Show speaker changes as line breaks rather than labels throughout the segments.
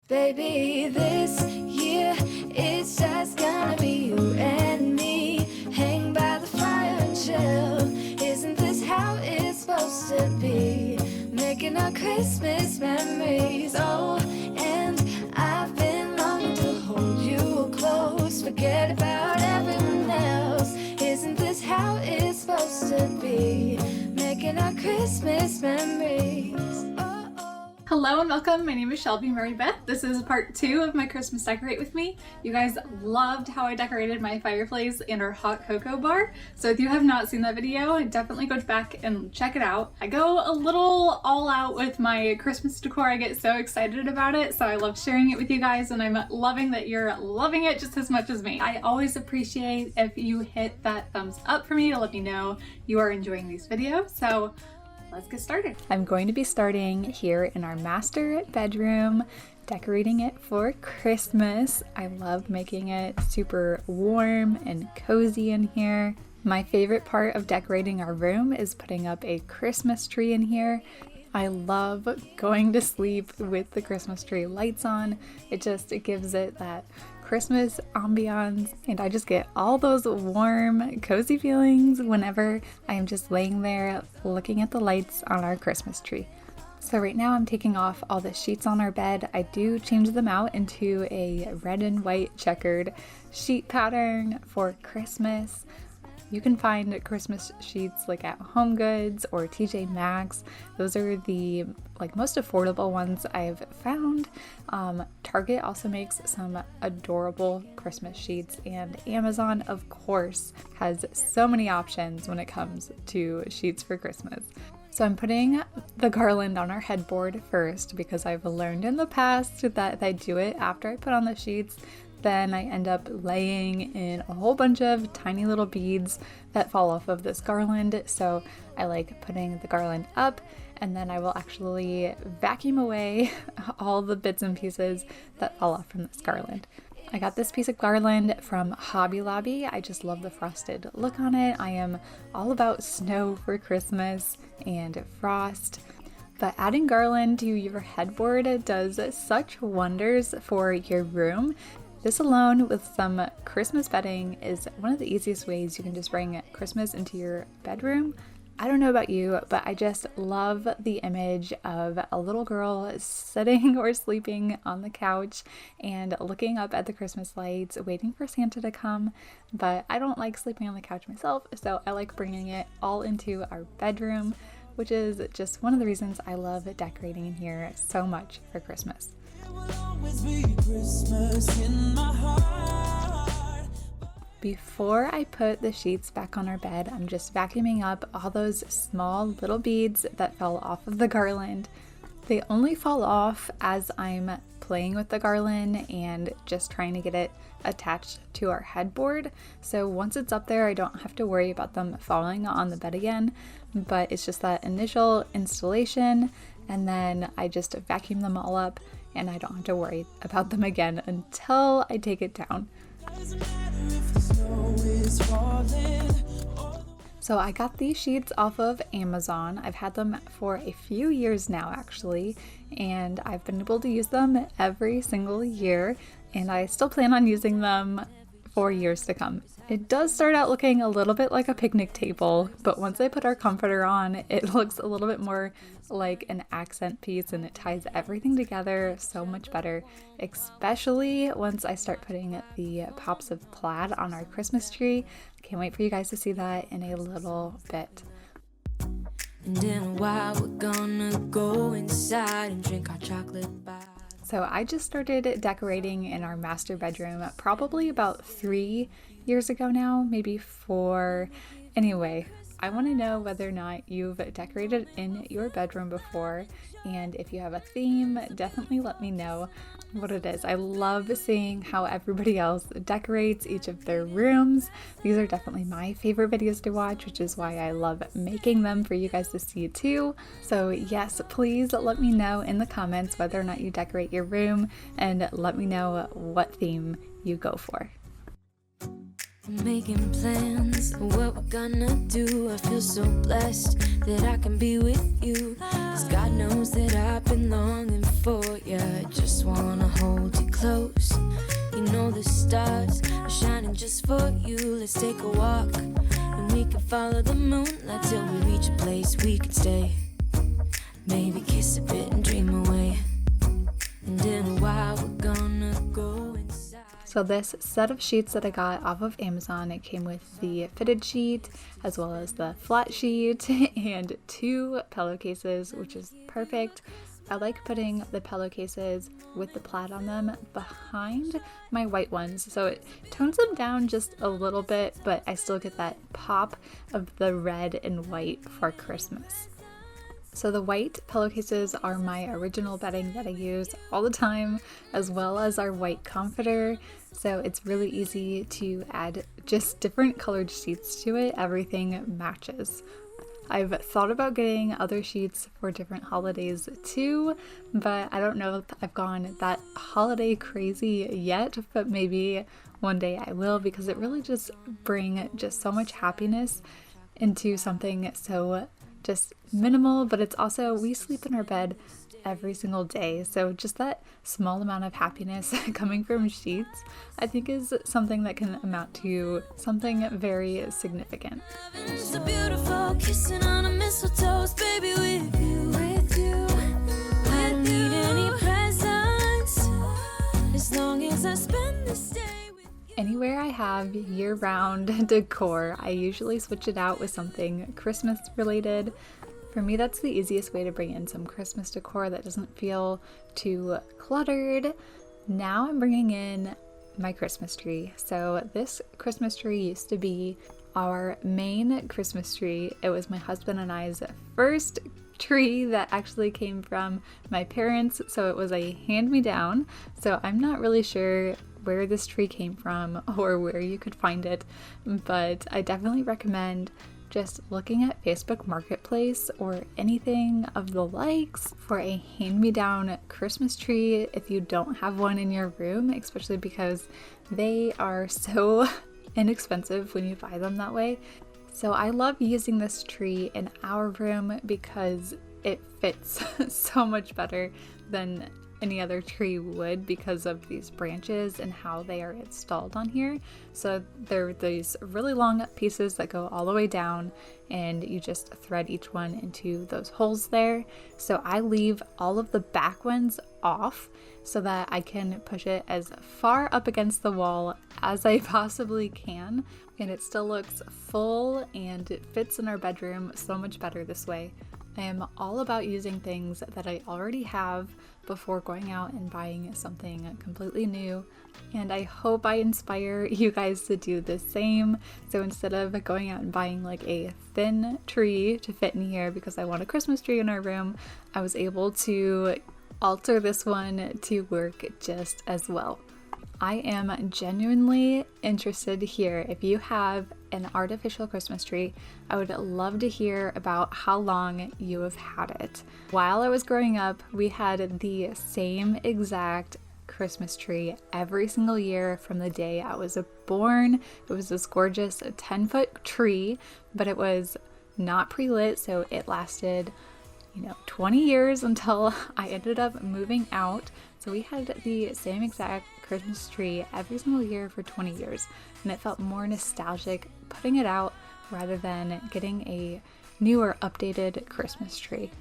Baby, this year it's just gonna be you and me. Hang by the fire and chill. Isn't this how it's supposed to be? Making our Christmas memories. Oh, and I've been longing to hold you close. Forget about everyone else. Isn't this how it's supposed to be? Making our Christmas memories.
Hello and welcome. My name is Shelby Marybeth. This is part 2 of my Christmas Decorate With Me. You guys loved how I decorated my fireplace and our hot cocoa bar. So if you have not seen that video, definitely go back and check it out. I go a little all out with my Christmas decor. I get so excited about it. So I love sharing it with you guys, and I'm loving that you're loving it just as much as me. I always appreciate if you hit that thumbs up for me to let me know you are enjoying these videos. So let's get started. I'm going to be starting here in our master bedroom, decorating it for Christmas. I love making it super warm and cozy in here. My favorite part of decorating our room is putting up a Christmas tree in here. I love going to sleep with the Christmas tree lights on. It gives it that Christmas ambiance, and I just get all those warm, cozy feelings whenever I am just laying there looking at the lights on our Christmas tree. So right now I'm taking off all the sheets on our bed. I do change them out into a red and white checkered sheet pattern for Christmas. You can find Christmas sheets like at HomeGoods or TJ Maxx. Those are the most affordable ones I've found. Target also makes some adorable Christmas sheets, and Amazon, of course, has so many options when it comes to sheets for Christmas. So I'm putting the garland on our headboard first because I've learned in the past that if I do it after I put on the sheets, then I end up laying in a whole bunch of tiny little beads that fall off of this garland. So I like putting the garland up, and then I will actually vacuum away all the bits and pieces that fall off from this garland. I got this piece of garland from Hobby Lobby. I just love the frosted look on it. I am all about snow for Christmas and frost. But adding garland to your headboard does such wonders for your room. This alone with some Christmas bedding is one of the easiest ways you can just bring Christmas into your bedroom. I don't know about you, but I just love the image of a little girl sitting or sleeping on the couch and looking up at the Christmas lights, waiting for Santa to come. But I don't like sleeping on the couch myself, so I like bringing it all into our bedroom, which is just one of the reasons I love decorating in here so much for Christmas. Before I put the sheets back on our bed, I'm just vacuuming up all those small little beads that fell off of the garland. They only fall off as I'm playing with the garland and just trying to get it attached to our headboard. So once it's up there, I don't have to worry about them falling on the bed again, but it's just that initial installation, and then I just vacuum them all up and I don't have to worry about them again until I take it down. So I got these sheets off of Amazon. I've had them for a few years now actually, and I've been able to use them every single year, and I still plan on using them for years to come. It does start out looking a little bit like a picnic table, but once I put our comforter on, it looks a little bit more like an accent piece, and it ties everything together so much better, especially once I start putting the pops of plaid on our Christmas tree. I can't wait for you guys to see that in a little bit. And in a while we're gonna go inside and drink our chocolate bar. So I just started decorating in our master bedroom probably about 3 years ago now, maybe 4. Anyway, I want to know whether or not you've decorated in your bedroom before, and if you have a theme, definitely let me know what it is. I love seeing how everybody else decorates each of their rooms. These are definitely my favorite videos to watch, which is why I love making them for you guys to see too. So yes, please let me know in the comments whether or not you decorate your room, and let me know what theme you go for.
Making plans, what we're gonna do. I feel so blessed that I can be with you, 'cause God knows that I've been longing for you. Just wanna hold close. You know the stars are shining just for you. Let's take a walk, and we can follow the moonlight till we reach a place we can stay. Maybe kiss a bit and dream away. And in a while we're gonna go inside.
So this set of sheets that I got off of Amazon, it came with the fitted sheet as well as the flat sheet and 2 pillowcases, which is perfect. I like putting the pillowcases with the plaid on them behind my white ones, so it tones them down just a little bit, but I still get that pop of the red and white for Christmas. So the white pillowcases are my original bedding that I use all the time, as well as our white comforter. So it's really easy to add just different colored sheets to it. Everything matches. I've thought about getting other sheets for different holidays too, but I don't know if I've gone that holiday crazy yet, but maybe one day I will, because it really just brings just so much happiness into something so just minimal, but it's also, we sleep in our bed every single day, so just that small amount of happiness coming from sheets, I think is something that can amount to something very significant.
It's so beautiful, kissing on a mistletoe, baby, with you. I don't need any presents, as long as I spend this day with you.
Anywhere I have year-round decor, I usually switch it out with something Christmas related. For me, that's the easiest way to bring in some Christmas decor that doesn't feel too cluttered. Now I'm bringing in my Christmas tree. So this Christmas tree used to be our main Christmas tree. It was my husband and I's first tree that actually came from my parents, so it was a hand-me-down. So I'm not really sure where this tree came from or where you could find it, but I definitely recommend just looking at Facebook Marketplace or anything of the likes for a hand-me-down Christmas tree if you don't have one in your room, especially because they are so inexpensive when you buy them that way. So I love using this tree in our room because it fits so much better than any other tree would because of these branches and how they are installed on here. So they're these really long pieces that go all the way down, and you just thread each one into those holes there. So I leave all of the back ones off so that I can push it as far up against the wall as I possibly can, and it still looks full and it fits in our bedroom so much better this way. I am all about using things that I already have before going out and buying something completely new, and I hope I inspire you guys to do the same. So instead of going out and buying like a thin tree to fit in here because I want a Christmas tree in our room, I was able to alter this one to work just as well. I am genuinely interested to hear if you have an artificial Christmas tree. I would love to hear about how long you have had it. While I was growing up, we had the same exact Christmas tree every single year from the day I was born. It was this gorgeous 10-foot tree, but it was not pre-lit, so it lasted 20 years until I ended up moving out. So we had the same exact Christmas tree every single year for 20 years, and it felt more nostalgic putting it out rather than getting a newer updated Christmas tree.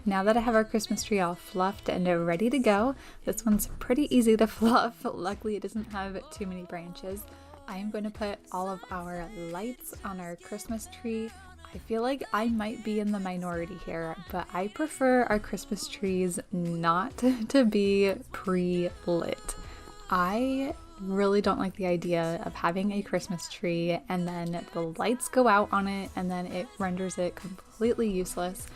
Now that I have our Christmas tree all fluffed and ready to go, this one's pretty easy to fluff. Luckily it doesn't have too many branches. I am going to put all of our lights on our Christmas tree. I feel like I might be in the minority here, but I prefer our Christmas trees not to be pre-lit. I really don't like the idea of having a Christmas tree and then the lights go out on it and then it renders it completely useless.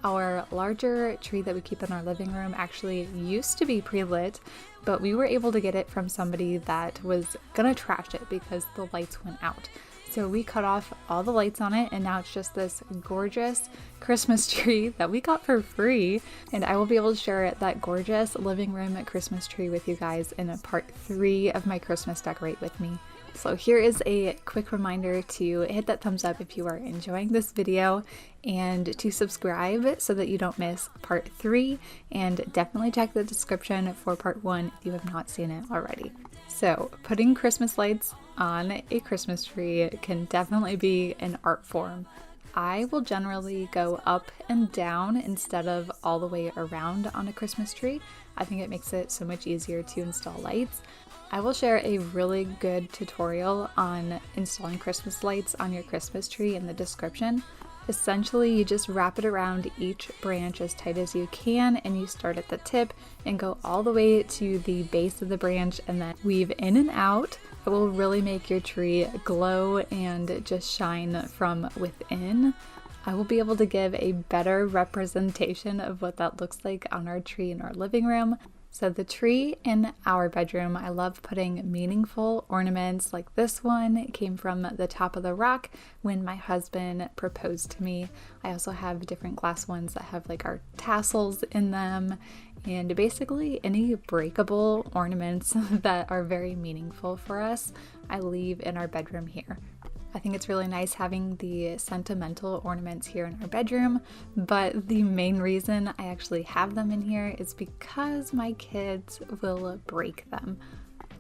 Our larger tree that we keep in our living room actually used to be pre-lit, but we were able to get it from somebody that was gonna trash it because the lights went out. So we cut off all the lights on it, and now it's just this gorgeous Christmas tree that we got for free. And I will be able to share that gorgeous living room Christmas tree with you guys in part 3 of my Christmas Decorate With Me. So here is a quick reminder to hit that thumbs up if you are enjoying this video, and to subscribe so that you don't miss part 3, and definitely check the description for part 1 if you have not seen it already. So putting Christmas lights on a Christmas tree can definitely be an art form. I will generally go up and down instead of all the way around on a Christmas tree. I think it makes it so much easier to install lights. I will share a really good tutorial on installing Christmas lights on your Christmas tree in the description. Essentially, you just wrap it around each branch as tight as you can, and you start at the tip and go all the way to the base of the branch and then weave in and out. It will really make your tree glow and just shine from within. I will be able to give a better representation of what that looks like on our tree in our living room. So the tree in our bedroom, I love putting meaningful ornaments like this one. It came from the top of the rock when my husband proposed to me. I also have different glass ones that have like our tassels in them, and basically any breakable ornaments that are very meaningful for us, I leave in our bedroom here. I think it's really nice having the sentimental ornaments here in our bedroom, but the main reason I actually have them in here is because my kids will break them.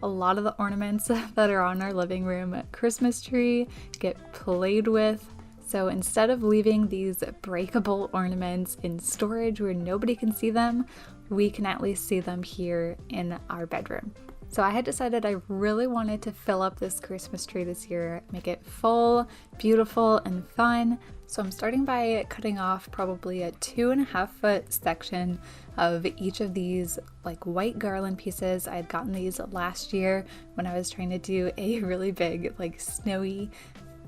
A lot of the ornaments that are on our living room Christmas tree get played with, so instead of leaving these breakable ornaments in storage where nobody can see them, we can at least see them here in our bedroom. So I had decided I really wanted to fill up this Christmas tree this year, make it full, beautiful, and fun. So I'm starting by cutting off probably a 2.5 foot section of each of these like white garland pieces. I had gotten these last year when I was trying to do a really big like snowy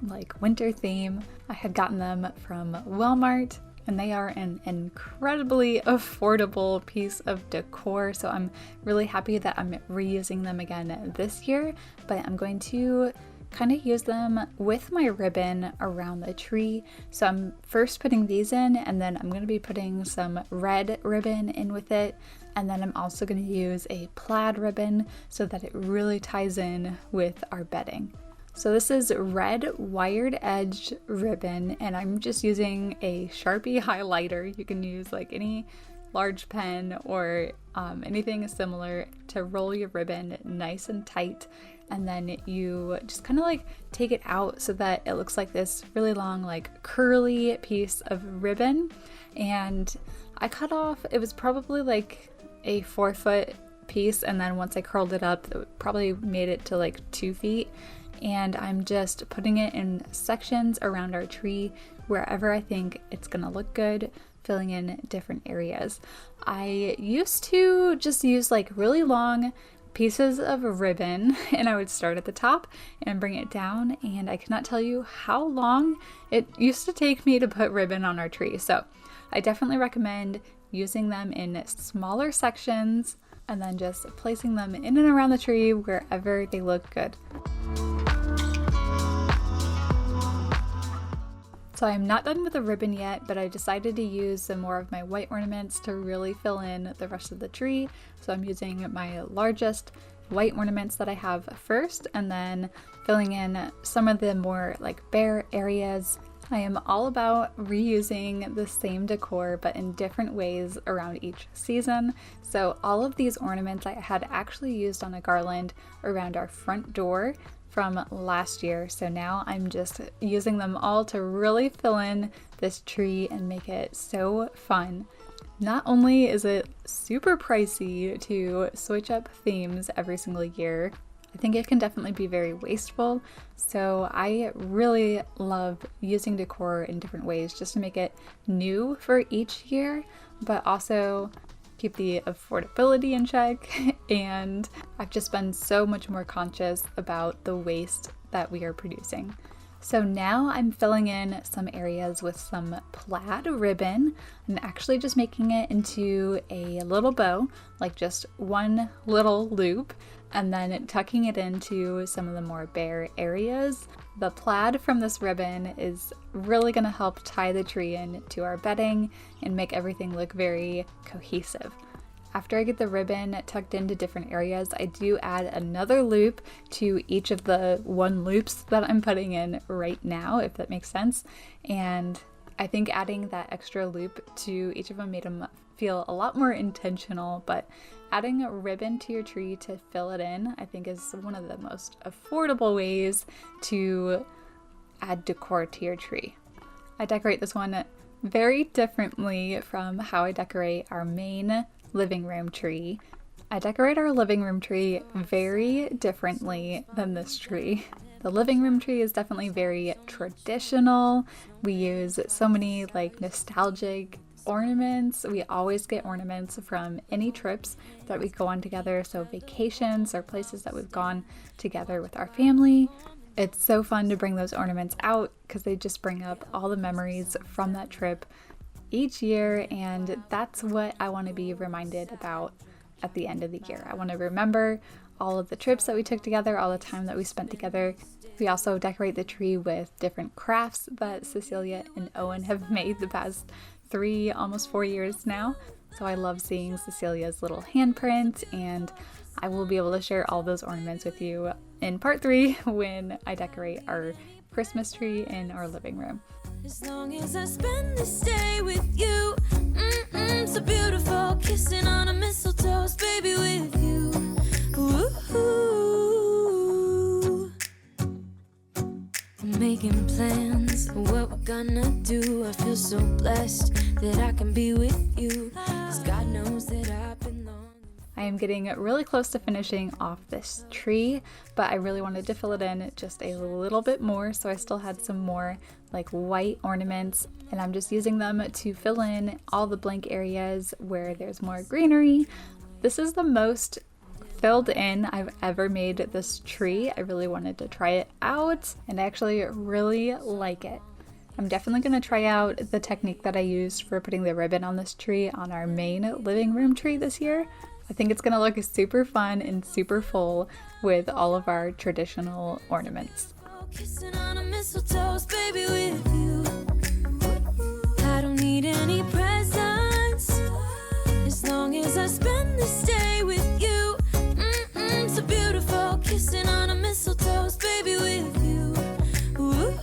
like winter theme. I had gotten them from Walmart, and they are an incredibly affordable piece of decor, so I'm really happy that I'm reusing them again this year. But I'm going to kind of use them with my ribbon around the tree. So I'm first putting these in, and then I'm going to be putting some red ribbon in with it, and then I'm also going to use a plaid ribbon so that it really ties in with our bedding. So this is red wired edge ribbon, and I'm just using a Sharpie highlighter. You can use like any large pen or anything similar to roll your ribbon nice and tight, and then you just kind of like take it out so that it looks like this really long like curly piece of ribbon. And I cut off, it was probably like a 4 foot piece, and then once I curled it up, it probably made it to like 2 feet. And I'm just putting it in sections around our tree wherever I think it's gonna look good, filling in different areas. I used to just use like really long pieces of ribbon, and I would start at the top and bring it down, and I cannot tell you how long it used to take me to put ribbon on our tree. So I definitely recommend using them in smaller sections and then just placing them in and around the tree wherever they look good. So I'm not done with the ribbon yet, but I decided to use some more of my white ornaments to really fill in the rest of the tree. So I'm using my largest white ornaments that I have first, and then filling in some of the more like bare areas. I am all about reusing the same decor but in different ways around each season. So all of these ornaments I had actually used on a garland around our front door from last year, so now I'm just using them all to really fill in this tree and make it so fun. Not only is it super pricey to switch up themes every single year, I think it can definitely be very wasteful, so I really love using decor in different ways just to make it new for each year, but also keep the affordability in check. And I've just been so much more conscious about the waste that we are producing. So now I'm filling in some areas with some plaid ribbon. I'm actually just making it into a little bow, like just one little loop, and then tucking it into some of the more bare areas. The plaid from this ribbon is really going to help tie the tree in to our bedding and make everything look very cohesive. After I get the ribbon tucked into different areas, I do add another loop to each of the one loops that I'm putting in right now, if that makes sense. And I think adding that extra loop to each of them made them feel a lot more intentional, but adding a ribbon to your tree to fill it in, I think is one of the most affordable ways to add decor to your tree. I decorate this one very differently from how I decorate our main living room tree. I decorate our living room tree very differently than this tree. The living room tree is definitely very traditional. We use so many like nostalgic ornaments. We always get ornaments from any trips that we go on together, so vacations or places that we've gone together with our family. It's so fun to bring those ornaments out because they just bring up all the memories from that trip each year, and that's what I want to be reminded about at the end of the year. I want to remember all of the trips that we took together, all the time that we spent together. We also decorate the tree with different crafts that Cecilia and Owen have made the past 3, almost 4 years now. So I love seeing Cecilia's little handprint, and I will be able to share all those ornaments with you in part 3 when I decorate our Christmas tree in our living room.
As long as I spend this day with you, so beautiful, kissing on a mistletoe, baby, with you. Ooh. I'm making plans for what we're gonna do. I feel so blessed that I can be with you, 'cause God knows that I belong.
I am getting really close to finishing off this tree, but I really wanted to fill it in just a little bit more, so I still had some more like white ornaments, and I'm just using them to fill in all the blank areas where there's more greenery. This is the most filled in I've ever made this tree. I really wanted to try it out, and I actually really like it. I'm definitely going to try out the technique that I used for putting the ribbon on this tree on our main living room tree this year. I think it's going to look super fun and super full with all of our traditional ornaments.
Kissing on a mistletoe, baby, with you. I don't need any presents as long as I spend this day with you. So beautiful, kissing on a mistletoe, baby, with you. Ooh.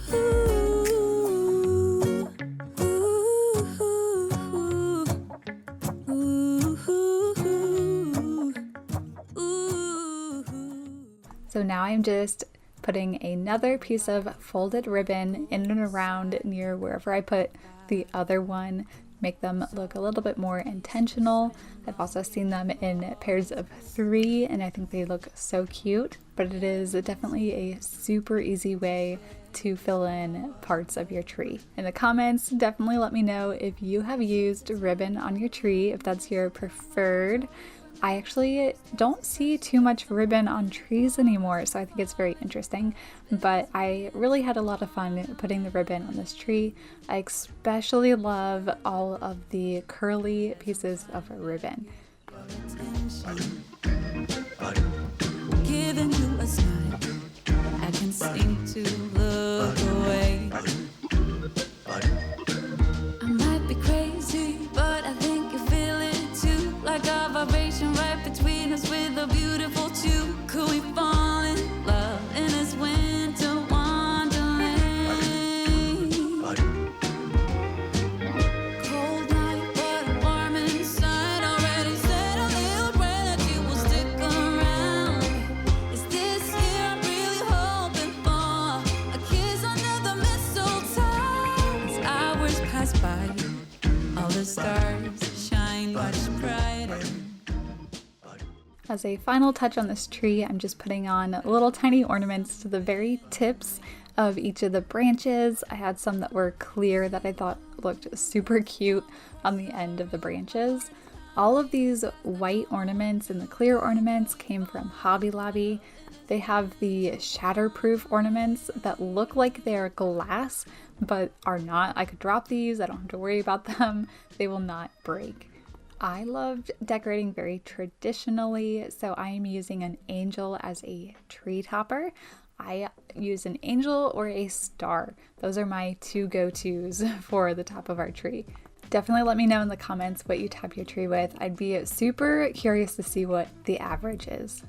So now I'm just putting another piece of folded ribbon in and around near wherever I put the other one, make them look a little bit more intentional. I've also seen them in pairs of 3, and I think they look so cute, but it is definitely a super easy way to fill in parts of your tree. In the comments, definitely let me know if you have used ribbon on your tree, if that's your preferred. I actually don't see too much ribbon on trees anymore, so I think it's very interesting, but I really had a lot of fun putting the ribbon on this tree. I especially love all of the curly pieces of ribbon.
Giving you a smile, I can seem to look away. I might be crazy, but I think you feel it too. Like a vibration right between us with a beautiful tune. Could we fall in love in this winter wonderland? Cold night, but I'm warm inside. Already said a little prayer that you will stick around. Is this year I'm really hoping for a kiss under the mistletoe? As hours pass by, all the stars shine much brighter.
As a final touch on this tree, I'm just putting on little tiny ornaments to the very tips of each of the branches. I had some that were clear that I thought looked super cute on the end of the branches. All of these white ornaments and the clear ornaments came from Hobby Lobby. They have the shatterproof ornaments that look like they're glass, but are not. I could drop these, I don't have to worry about them. They will not break. I loved decorating very traditionally, so I am using an angel as a tree topper. I use an angel or a star. Those are my 2 go-tos for the top of our tree. Definitely let me know in the comments what you top your tree with. I'd be super curious to see what the average is.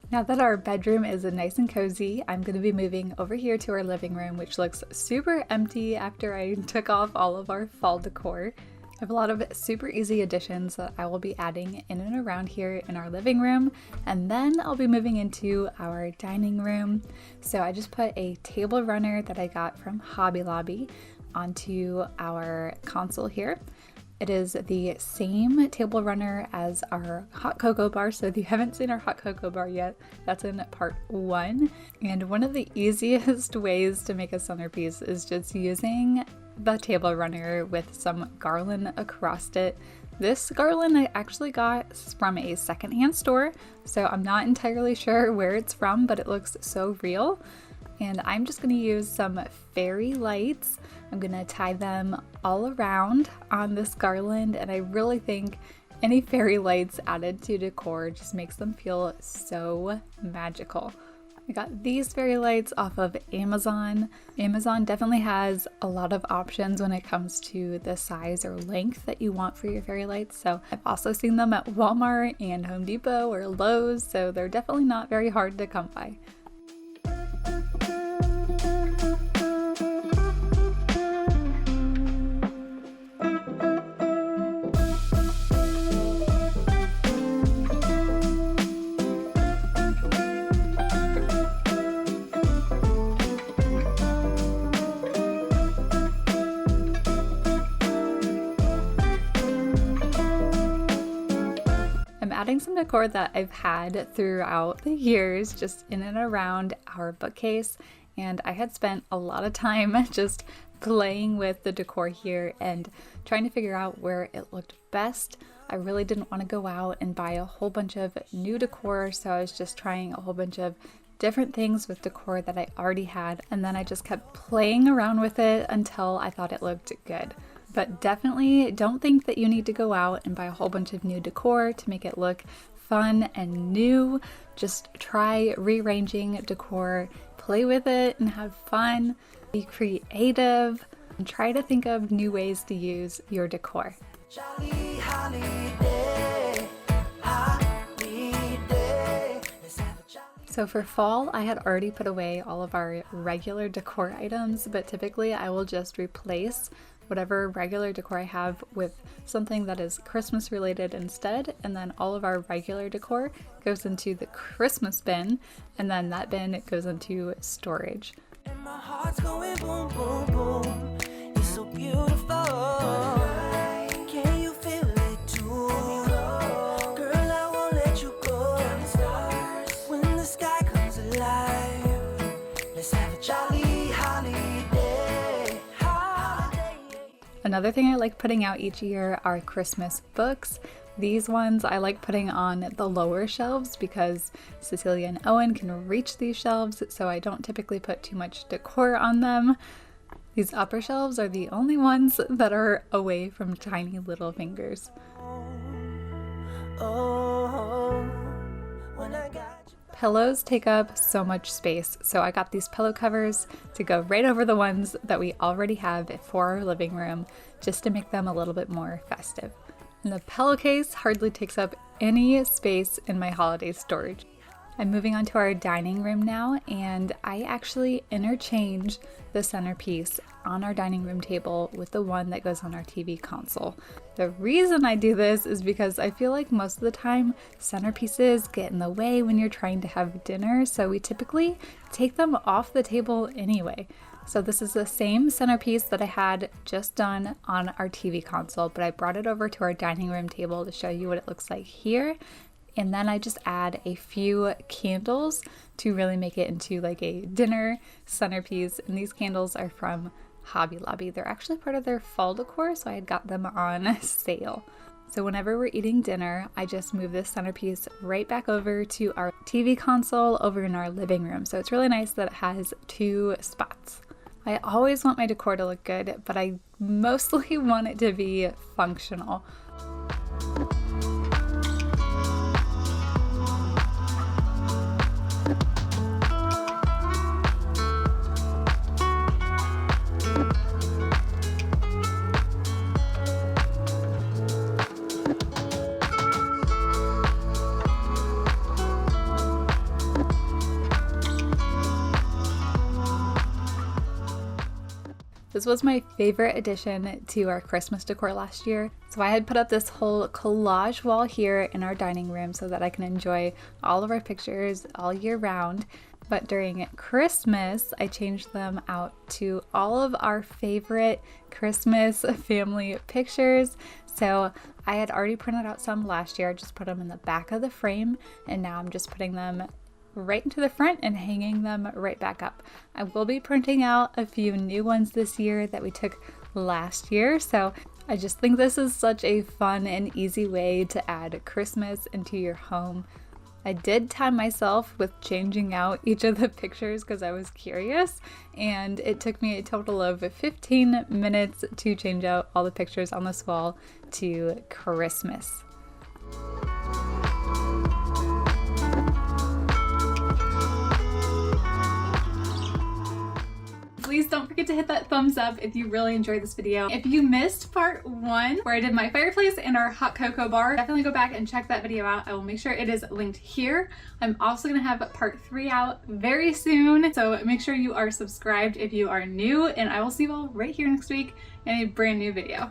Now that our bedroom is nice and cozy, I'm going to be moving over here to our living room, which looks super empty after I took off all of our fall decor. I have a lot of super easy additions that I will be adding in and around here in our living room, and then I'll be moving into our dining room. So I just put a table runner that I got from Hobby Lobby onto our console here. It is the same table runner as our hot cocoa bar, so if you haven't seen our hot cocoa bar yet, that's in part 1. And one of the easiest ways to make a centerpiece is just using the table runner with some garland across it. This garland I actually got from a secondhand store, so I'm not entirely sure where it's from, but it looks so real. And I'm just going to use some fairy lights. I'm going to tie them all around on this garland, and I really think any fairy lights added to decor just makes them feel so magical. I got these fairy lights off of Amazon. Amazon definitely has a lot of options when it comes to the size or length that you want for your fairy lights. So I've also seen them at Walmart and Home Depot or Lowe's, so they're definitely not very hard to come by. Adding some decor that I've had throughout the years just in and around our bookcase, and I had spent a lot of time just playing with the decor here and trying to figure out where it looked best. I really didn't want to go out and buy a whole bunch of new decor, so I was just trying a whole bunch of different things with decor that I already had, and then I just kept playing around with it until I thought it looked good. But definitely don't think that you need to go out and buy a whole bunch of new decor to make it look fun and new. Just try rearranging decor, play with it and have fun, be creative, and try to think of new ways to use your decor.
Jolly holiday, holiday. Let's have a jolly.
So for fall, I had already put away all of our regular decor items, but typically I will just replace whatever regular decor I have with something that is Christmas related instead, and then all of our regular decor goes into the Christmas bin, and then that bin goes into storage.
And my heart's going boom, boom, boom. It's so beautiful. Can you feel it too? Girl, I won't let you go. When the sky comes alive, let's have a jolly holiday.
Another thing I like putting out each year are Christmas books. These ones I like putting on the lower shelves because Cecilia and Owen can reach these shelves, so I don't typically put too much decor on them. These upper shelves are the only ones that are away from tiny little fingers.
Oh, when I got you.
Pillows take up so much space, so I got these pillow covers to go right over the ones that we already have for our living room, just to make them a little bit more festive. And the pillowcase hardly takes up any space in my holiday storage. I'm moving on to our dining room now, and I actually interchange the centerpiece on our dining room table with the one that goes on our TV console. The reason I do this is because I feel like most of the time centerpieces get in the way when you're trying to have dinner, so we typically take them off the table anyway. So this is the same centerpiece that I had just done on our TV console, but I brought it over to our dining room table to show you what it looks like here. And then I just add a few candles to really make it into like a dinner centerpiece. And these candles are from Hobby Lobby. They're actually part of their fall decor, so I had got them on sale. So whenever we're eating dinner, I just move this centerpiece right back over to our TV console over in our living room. So it's really nice that it has two spots. I always want my decor to look good, but I mostly want it to be functional. This was my favorite addition to our Christmas decor last year. So I had put up this whole collage wall here in our dining room so that I can enjoy all of our pictures all year round. But during Christmas, I changed them out to all of our favorite Christmas family pictures. So I had already printed out some last year, I just put them in the back of the frame, and now I'm just putting them right into the front and hanging them right back up. I will be printing out a few new ones this year that we took last year, so I just think this is such a fun and easy way to add Christmas into your home. I did time myself with changing out each of the pictures because I was curious, and it took me a total of 15 minutes to change out all the pictures on this wall to Christmas. Please don't forget to hit that thumbs up if you really enjoyed this video. If you missed part 1 where I did my fireplace and our hot cocoa bar, definitely go back and check that video out. I will make sure it is linked here. I'm also going to have part 3 out very soon, so make sure you are subscribed if you are new, and I will see you all right here next week in a brand new video.